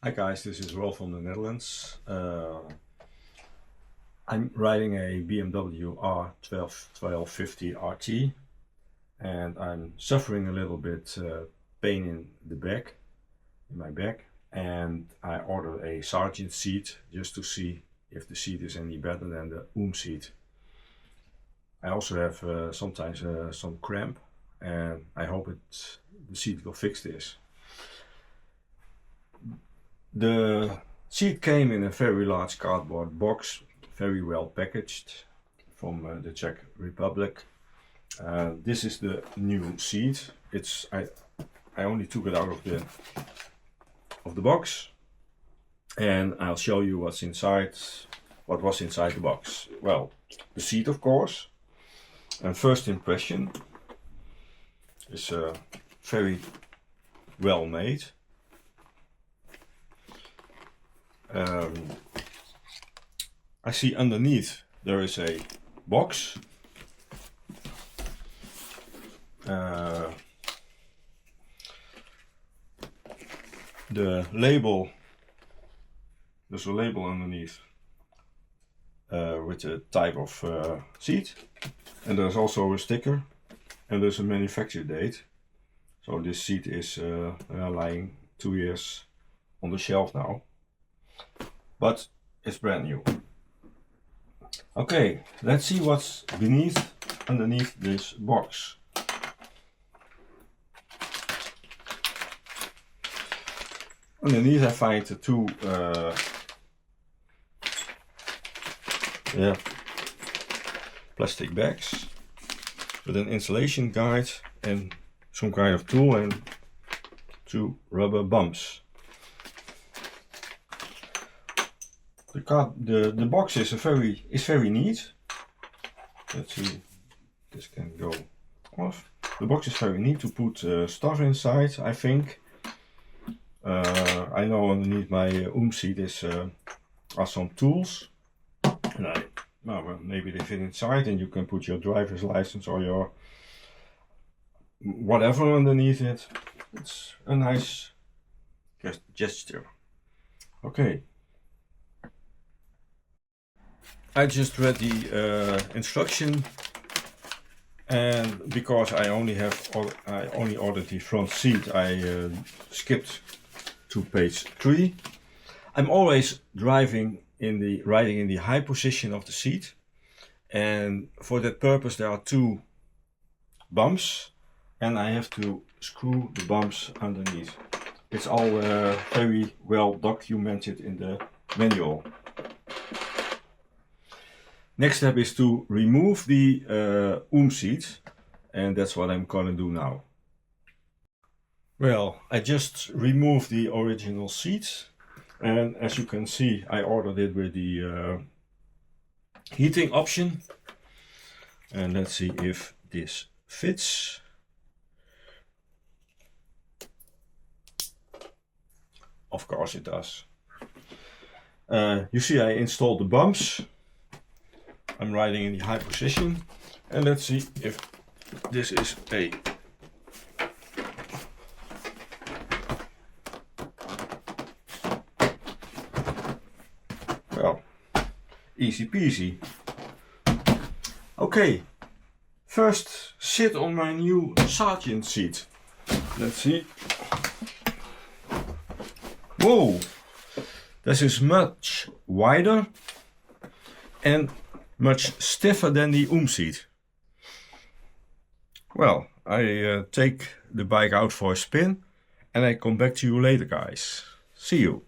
Hi guys, this is Rolf from the Netherlands. I'm riding a BMW R1250 RT and I'm suffering a little bit pain in the back, in my back, and I ordered a Sargent seat just to see if the seat is any better than the seat. I also have sometimes some cramp, and I hope the seat will fix this. The seat came in a very large cardboard box, very well packaged, from the Czech Republic. This is the new seat. I only took it out of the box, and I'll show you what's inside. What was inside the box? Well, the seat, of course, and first impression is very well made. I see underneath there is a box. The label, there's a label underneath with the type of seat, and there's also a sticker, and there's a manufacture date. So this seat is lying 2 years on the shelf now, but it's brand new. Okay, let's see what's underneath this box. Underneath I find the two plastic bags with an installation guide and some kind of tool and two rubber bumps. The box is very neat. Let's see, this can go off. The box is very neat to put stuff inside, I think. I know underneath my seat are some tools, and well, maybe they fit inside, and you can put your driver's license or your whatever underneath it. It's a nice gesture. Okay. I just read the instruction, and because I only ordered the front seat, I skipped to page 3. I'm always riding in the high position of the seat, and for that purpose there are two bumps, and I have to screw the bumps underneath. It's all very well documented in the manual. Next step is to remove the seat, and that's what I'm gonna do now. Well, I just removed the original seat, and as you can see, I ordered it with the heating option. And let's see if this fits. Of course it does. You see, I installed the bumps. I'm riding in the high position, and let's see if this is a well, easy peasy. Okay, first sit on my new Sargent seat. Let's see. Whoa, this is much wider and much stiffer than the seat. Well, I take the bike out for a spin, and I come back to you later, guys. See you.